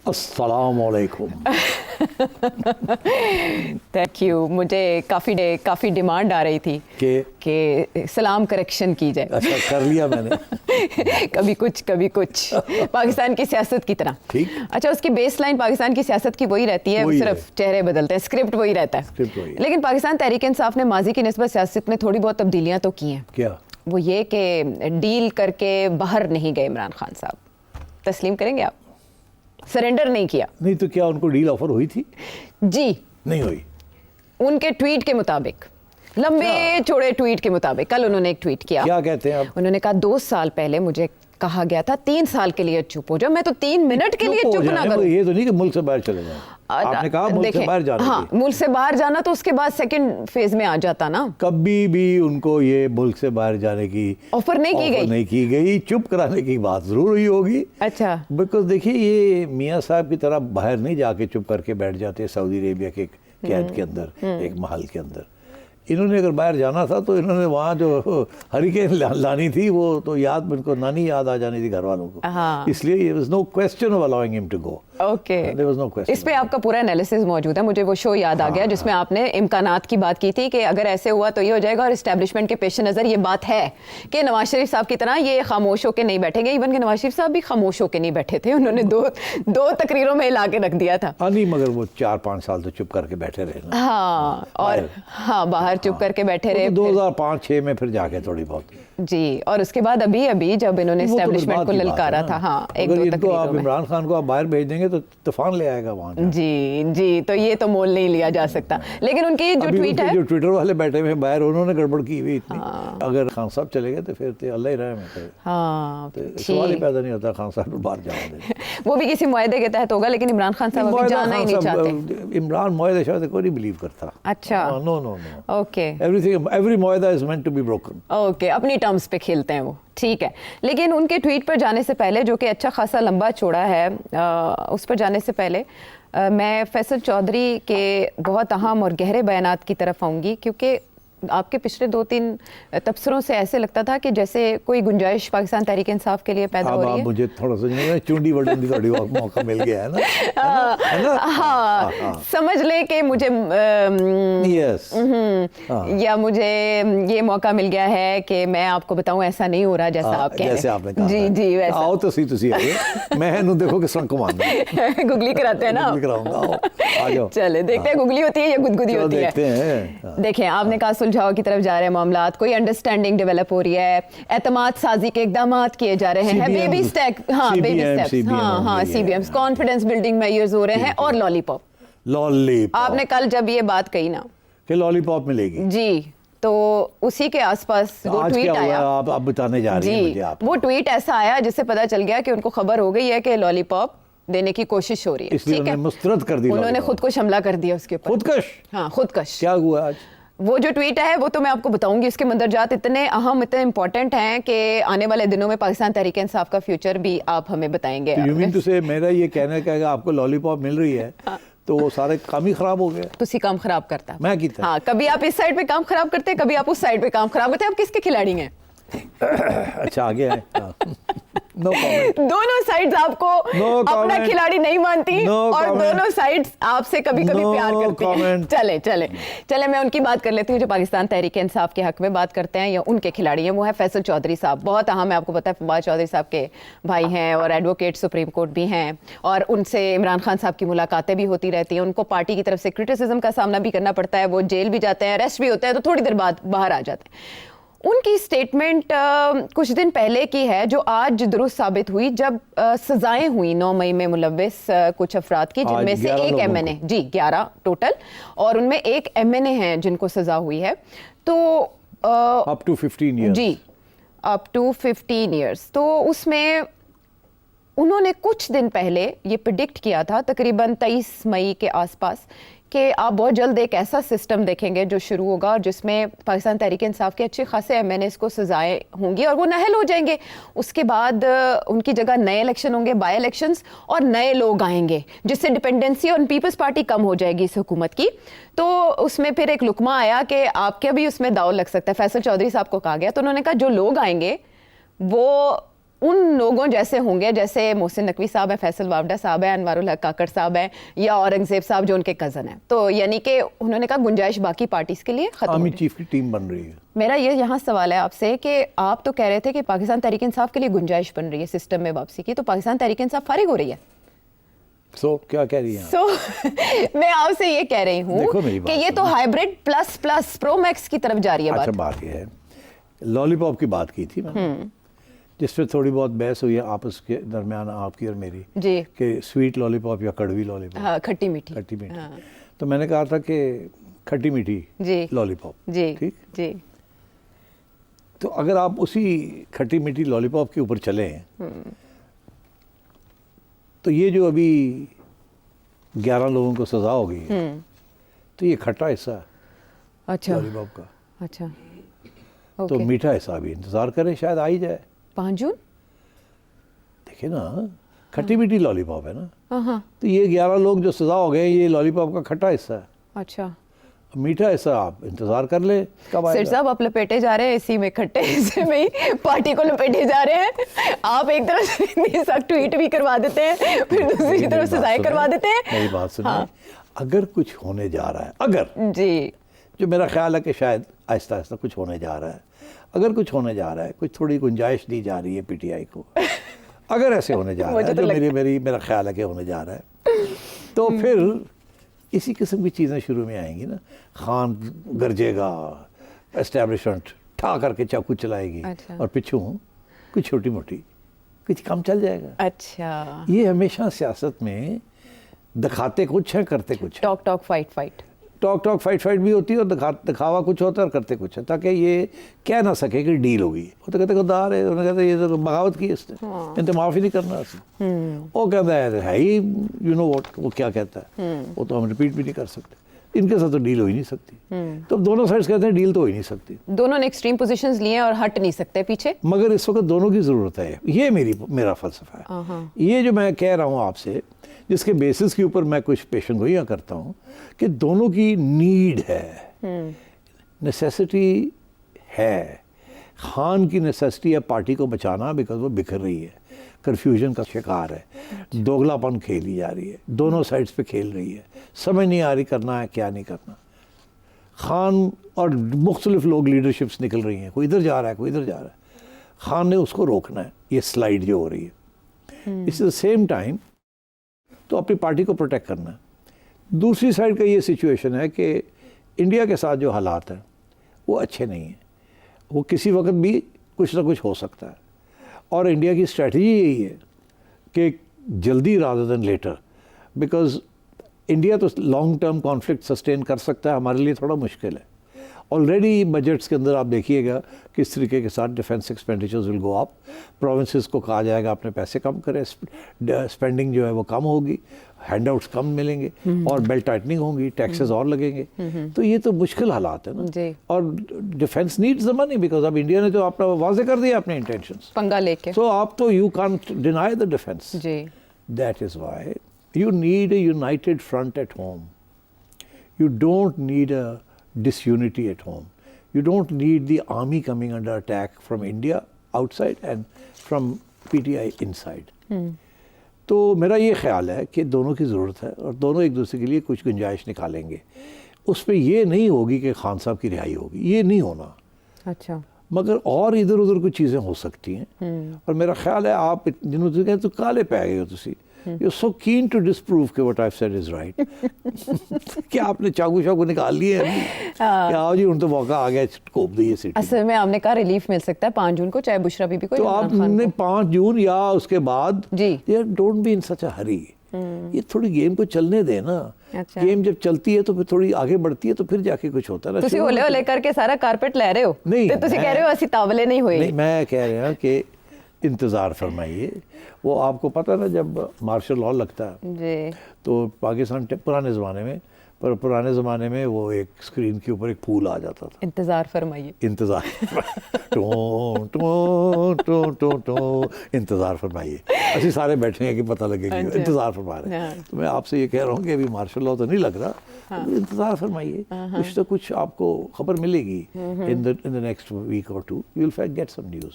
अस्सलामुअलैकुम। Thank you. मुझे काफ़ी डिमांड आ रही थी कि सलाम करेक्शन की जाए। अच्छा, कर लिया मैंने। कभी कुछ पाकिस्तान की सियासत की तरह। ठीक। अच्छा, उसकी बेस लाइन पाकिस्तान की सियासत की वही रहती है, सिर्फ चेहरे बदलते हैं, स्क्रिप्ट वही रहता है। लेकिन पाकिस्तान तहरीक इंसाफ ने माजी की निस्बत सियासत में थोड़ी बहुत तब्दीलियाँ तो की हैं। क्या? वो ये कि डील करके बाहर नहीं गए इमरान खान साहब। तस्लीम करेंगे आप? सरेंडर नहीं किया। नहीं तो क्या उनको डील ऑफर हुई थी? जी नहीं हुई। उनके ट्वीट के मुताबिक, लंबे चौड़े ट्वीट के मुताबिक, कल उन्होंने एक ट्वीट किया। क्या कहते हैं आप? उन्होंने कहा 2 साल पहले मुझे कहा गया था 3 साल के लिए चुप हो जाओ, मैं तो 3 मिनट के लिए चुप ना करूं। ये तो नहीं कि मुल्क से बाहर चले जाए। आपने कहा मुल्क से बाहर जाना। हाँ, मुल्क से बाहर जाना तो उसके बाद सेकंड फेज में आ जाता ना। कभी भी उनको ये मुल्क से बाहर जाने की ऑफर नहीं की गई। चुप कराने की बात जरूर हुई होगी। अच्छा, बिकॉज देखिए, ये मियाँ साहब की तरह बाहर नहीं जाके चुप करके बैठ जाते सऊदी अरेबिया के कैद के अंदर, एक महल के अंदर। इन्होंने अगर बाहर जाना था तो इन्होंने वहाँ जो हरिकेन लानी थी, वो तो याद, उनको नानी याद आ जानी थी घर वालों को। हाँ। इसलिए there was no question of allowing him to go. Okay. There was no question. इस पे आपका पूरा एनालिसिस मौजूद है। मुझे वो शो याद आ गया जिसमें आपने इम्कानात की बात की थी कि अगर ऐसे हुआ तो ये हो जाएगा, और इस्टेब्लिशमेंट के पेश नज़र ये बात है कि नवाज शरीफ साहब की तरह ये खामोश होकर नहीं बैठेंगे। इवन के नवाज शरीफ साहब भी खामोश होकर नहीं बैठे थे, उन्होंने दो तकरीरों में हिला के रख दिया था। नहीं, मगर वो 4-5 साल तो चुप करके बैठे रहे ना। हाँ, और हाँ, बाहर चुप करके बैठे रहे। 2005-06 में फिर जाके थोड़ी बहुत। जी, और उसके बाद अभी जब इन्होंने इस्टेब्लिशमेंट को ललकारा था, हाँ, एक दो तकरीरों आप इमरान खान को आप बाहर भेज देंगे तो तूफान ले आएगा वहाँ। जी, तो ये तो मोल नहीं लिया जा सकता। लेकिन उनकी जो ट्वीट है, जो ट्विटर वाले बैठे हुए बाहर, उन्होंने गड़बड़ की हुई इतनी। अगर खान साहब चले गए तो फिर तो अल्लाह ही रहम है। हाँ, सवाल ही पैदा नहीं होता खान साहब बाहर जाने। वो भी किसी मुआहदे के तहत होगा, लेकिन इमरान खान साहब अभी जाना ही नहीं चाहते। इमरान मुआहदे शायद कोई नहीं बिलीव करता। अच्छा, नो, ओके, एवरी मुआहदा is meant to be broken. Okay, अपनी टर्म्स पे खेलते हैं वो, ठीक है। लेकिन उनके ट्वीट पर जाने से पहले, जो कि अच्छा खासा लंबा चौड़ा है, उस पर जाने से पहले मैं फैसल चौधरी के बहुत अहम और गहरे बयानात की तरफ आऊँगी, क्योंकि आपके पिछले 2-3 तबसरों से ऐसे लगता था कि जैसे कोई गुंजाइश पाकिस्तान तहरीक इंसाफ के लिए पैदा हो रही है। मुझे थोड़ा सा चुंडी बटन की थोड़ी मौका मिल गया है ना। हाँ, समझ ले कि मुझे या मुझे ये मौका मिल गया है कि मैं आपको बताऊं ऐसा नहीं हो रहा जैसा आप कह रहे हैं। जी, वैसा। आओ तो सी मैं नु देखो किस रंग को मानना। गुगली कराते हैं ना। गुगली कराऊंगा, आ जाओ। चले देखते हैं गुगली होती है या गुदगुदी होती है। देखते हैं। देखें, आपने कहा सुलझाव की तरफ जा रहे हैं मामलात, कोई अंडरस्टैंडिंग डेवलप हो रही है, एतमाद साजी के इकदाम किए जा रहे हैं, बेबी स्टेप, हाँ, बेबी स्टेप्स, हाँ, CBMs, कॉन्फिडेंस बिल्डिंग मेजर्स हो रहे हैं, और लॉलीपॉप। आपने कल जब ये बात कही ना कि लॉलीपॉप मिलेगी, जी, तो उसी के आसपास वो ट्वीट आया। आप बताने जा रही हैं मुझे आप। वो ट्वीट ऐसा आया जिससे पता चल गया कि उनको खबर हो गई है कि लॉलीपॉप देने की कोशिश हो रही है। इसलिए उन्होंने मुस्तरद कर दी, उन्होंने खुद को हमला कर दिया उसके ऊपर। खुदकश? हाँ, खुदकश। क्या हुआ आज? वो जो ट्वीट है वो तो मैं आपको बताऊंगी, उसके मंदरजात इतने अहम, इतने इंपॉर्टेंट हैं कि आने वाले दिनों में पाकिस्तान तहरीक इंसाफ का फ्यूचर भी आप हमें बताएंगे। यू मीन टू से मेरा ये कहना है कि अगर आपको लॉलीपॉप मिल रही है तो वो सारे काम ही खराब हो गए। तुसी काम खराब करता मैं कीता। हाँ, कभी आप इस साइड पे काम खराब करते, कभी आप उस साइड पे काम खराब करते। आप किसके खिलाड़ी हैं? अच्छा, आगे है। No comment. दोनों साइड्स आपको अपना खिलाड़ी नहीं मानती, और दोनों साइड्स आपसे कभी कभी प्यार करती हैं। चले मैं उनकी बात कर लेती हूँ जो पाकिस्तान तहरीक इंसाफ के हक में बात करते हैं या उनके खिलाड़ी हैं। वो है फैसल चौधरी साहब। बहुत अहम है, आपको पता है फवाद चौधरी साहब के भाई हैं और एडवोकेट सुप्रीम कोर्ट भी हैं, और उनसे इमरान खान साहब की मुलाकातें भी होती रहती हैं। उनको पार्टी की तरफ से क्रिटिसिज्म का सामना भी करना पड़ता है, वो जेल भी जाते हैं, अरेस्ट भी होते हैं, तो थोड़ी देर बाद बाहर आ जाते हैं। उनकी स्टेटमेंट कुछ दिन पहले की है जो आज दुरुस्त साबित हुई, जब सजाएं हुई 9 मई में मुलव्विस कुछ अफराद की, जिनमें से एक MNA, जी 11 टोटल, और उनमें एक MNA हैं जिनको सजा हुई है। तो अप टू 15 ईयर्स, जी, अप टू 15 ईयर्स। तो उसमें उन्होंने कुछ दिन पहले ये प्रिडिक्ट किया था, तकरीबन 23 मई के आसपास, कि आप बहुत जल्द एक ऐसा सिस्टम देखेंगे जो शुरू होगा और जिसमें पाकिस्तान तहरीक इंसाफ के अच्छे खासे MNAs को सजाएं होंगी और वो नाअहल हो जाएंगे। उसके बाद उनकी जगह नए इलेक्शन होंगे, बाय इलेक्शंस, और नए लोग आएंगे, जिससे डिपेंडेंसी ऑन पीपल्स पार्टी कम हो जाएगी इस हुकूमत की। तो उसमें फिर एक लुकमा आया कि आपके भी उसमें दाव लग सकता है। फैसल चौधरी साहब को कहा गया, तो उन्होंने कहा जो लोग आएंगे वो उन लोगों जैसे होंगे जैसे मोहसिन नकवी साहब हैं, फैसल वावडा साहब हैं, अनवारुल हक काकड़ साहब हैं या औरंगजेब साहब जो उनके कज़न हैं, तो यानी कि उन्होंने कहा गुंजाइश बाकी पार्टीज के लिए खत्म आर्मी हो गई। चीफ की टीम बन रही है। मेरा ये यहाँ सवाल है आपसे कि आप तो कह रहे थे कि पाकिस्तान तहरीक इंसाफ के लिए गुंजाइश बन रही है सिस्टम में वापसी की, तो पाकिस्तान तहरीक इंसाफ फारिग हो रही है। क्या कह रही हैं? मैं आपसे ये कह रही हूँ देखो मेरी कि बात ये तो hybrid plus plus pro max की तरफ जा रही है अच्छा, बात। बात ये है, लॉलीपॉप की बात की थी मैंने, जिसमें थोड़ी बहुत बहस हुई है आपस के दरमियान आपकी और मेरी, जी कि स्वीट लॉलीपॉप या कड़वी लॉलीपॉप, हाँ, खट्टी मीठी। खट्टी मीठी। हाँ। तो मैंने कहा था कि खट्टी मीठी जी लॉलीपॉप, जी ठीक। जी तो अगर आप उसी खट्टी मीठी लॉलीपॉप के ऊपर चलें, तो ये जो अभी 11 लोगों को सजा हो गई है, तो ये खट्टा हिस्सा है अच्छा लॉलीपॉप का। अच्छा तो ओके। मीठा हिस्सा भी इंतजार करें, शायद आ ही जाए। 5 जून। देखिए ना, खट्टी मीठी लॉलीपॉप है ना, हाँ तो ये 11 लोग जो सजा हो गए, ये लॉलीपॉप का खट्टा हिस्सा है। अच्छा मीठा हिस्सा आप इंतजार कर ले कब सिर आएगा। साहब आप लपेटे जा रहे हैं इसी में, खट्टे हिस्से में ही पार्टी को लपेटे जा रहे हैं। आप एक तरफ से इतनी सख्त ट्वीट भी करवा देते हैं, फिर दूसरी तरफ सजाएं करवा देते हैं। मेरी बात सुनिए, हाँ। अगर कुछ होने जा रहा है, अगर, जी जो मेरा ख्याल है कि शायद आहिस्ता आहिस्ता कुछ होने जा रहा है, अगर कुछ होने जा रहा है, कुछ थोड़ी गुंजाइश दी जा रही है पीटीआई को, अगर ऐसे होने जा रहा मुझे है, तो जो लगता मेरा ख्याल है कि होने जा रहा है, तो फिर इसी किस्म की चीज़ें शुरू में आएंगी ना। खान गरजेगा, एस्टेब्लिशमेंट ठा करके चाकू चलाएगी, अच्छा। और पिछू कुछ छोटी मोटी कुछ काम चल जाएगा। अच्छा, ये हमेशा सियासत में दिखाते कुछ है, करते कुछ है। Talk talk fight fight. Talk fight भी होती है, और दिखावा कुछ होता है और करते कुछ है, ताकि ये कह ना सके कि डील होगी। वो तो कहते गद्दार है, उन्होंने कहते ये तो बगावत की इसने, इनसे माफ़ी नहीं करना असं। वो कहता है ही, यू नो व्हाट, वो क्या कहता है वो तो हम रिपीट भी नहीं कर सकते। इनके साथ तो डील हो ही नहीं सकती। तो दोनों साइड्स कहते हैं डील तो हो ही नहीं सकती, दोनों ने एक्सट्रीम पोजीशंस लिए और हट नहीं सकते पीछे। मगर इस वक्त दोनों की ज़रूरत है। ये मेरा फ़लसफ़ा है। ये जो मैं कह रहा हूँ आपसे, जिसके बेसिस के ऊपर मैं कुछ पेशन गोइयाँ करता हूँ, कि दोनों की नीड है, नेसेसिटी है। खान की नेसेसिटी है पार्टी को बचाना, बिकॉज वो बिखर रही है, कन्फ्यूजन का शिकार है, दोगलापन खेली जा रही है, दोनों साइड्स पे खेल रही है, समझ नहीं आ रही करना है क्या नहीं करना। खान और मुख्तलिफ लोग लीडरशिप्स निकल रही हैं, कोई इधर जा रहा है, कोई इधर जा रहा है। खान ने उसको रोकना है, ये स्लाइड जो हो रही है। इस द सेम टाइम तो अपनी पार्टी को प्रोटेक्ट करना है। दूसरी साइड का ये सिचुएशन है कि इंडिया के साथ जो हालात हैं वो अच्छे नहीं हैं, वो किसी वक्त भी कुछ ना कुछ हो सकता है, और इंडिया की स्ट्रेटजी यही है कि जल्दी rather than later, because India तो लॉन्ग टर्म कॉन्फ्लिक्ट सस्टेन कर सकता है, हमारे लिए थोड़ा मुश्किल है। ऑलरेडी बजट्स के अंदर आप देखिएगा किस तरीके के साथ defence expenditures will go up, provinces को कहा जाएगा अपने पैसे कम करें, स्पेंडिंग जो है वो कम होगी, हैंडआउट्स कम मिलेंगे, और बेल्ट टाइटनिंग होगी, टैक्सेस और लगेंगे। तो ये तो मुश्किल हालात है ना जी। और defence needs the money, because अब इंडिया ने तो अपना वाजे कर दिया अपने इंटेंशंस, पंगा लेके। सो आप तो you can't deny the defence. जी That is why you need a united front at home. You don't need a disunity at home. You don't need the army coming under attack from India outside and from PTI inside. तो मेरा ये ख्याल है कि दोनों की ज़रूरत है, और दोनों एक दूसरे के लिए कुछ गुंजाइश निकालेंगे। उसमें ये नहीं होगी कि खान साहब की रिहाई होगी, ये नहीं होना, अच्छा। मगर और इधर उधर कुछ चीज़ें हो सकती हैं। और मेरा ख्याल है आप जिन्होंने तो कहते तो काले पै गए हो तुसी, you so keen to disprove कि what I have said is right. क्या आपने चाकू निकाल लिए अभी कि आओ जी हुन तो मौका आ गया कोप दी सीट। असल में आपने कहा रिलीफ मिल सकता है 5 जून को, चाहे बुशरा बीबी को तो या इमरान खान आपने को। 5 जून या उसके बाद जी। यार डोंट बी इन सच अ हरी। ये थोड़ी गेम को चलने दे ना। अच्छा। गेम जब चलती है तो फिर थोड़ी आगे बढ़ती है, तो फिर जाके कुछ होता है ना। ਤੁਸੀਂ ਹੋਲੇ ਹੋਲੇ ਕਰਕੇ ਸਾਰਾ ਕਾਰਪੇਟ ਲੈ ਰਹੇ ਹੋ नहीं, ਤੇ ਤੁਸੀਂ मैं- ਕਹਿ ਰਹੇ ਹੋ ਅਸੀਂ ਤਾਵਲੇ ਨਹੀਂ ਹੋਏ। नहीं, मैं कह रहा हूँ कि इंतज़ार फरमाइए। वो आपको पता है ना, जब मार्शल लॉ लगता है जी तो पाकिस्तान पुराने ज़माने में वो एक स्क्रीन के ऊपर एक फूल आ जाता था, इंतजार फरमाइए। इंतज़ार टो टो टो टो टो इंतज़ार फरमाइए। असि सारे बैठे हैं कि पता लगेगा अच्छा। इंतज़ार फरमा रहे हैं। हाँ। तो मैं आपसे ये कह रहा हूँ कि अभी मार्शल लॉ तो नहीं लग रहा, इंतज़ार फरमाइए, कुछ तो कुछ आपको खबर मिलेगी इन द नेक्स्ट वीक और 2 you will get some news.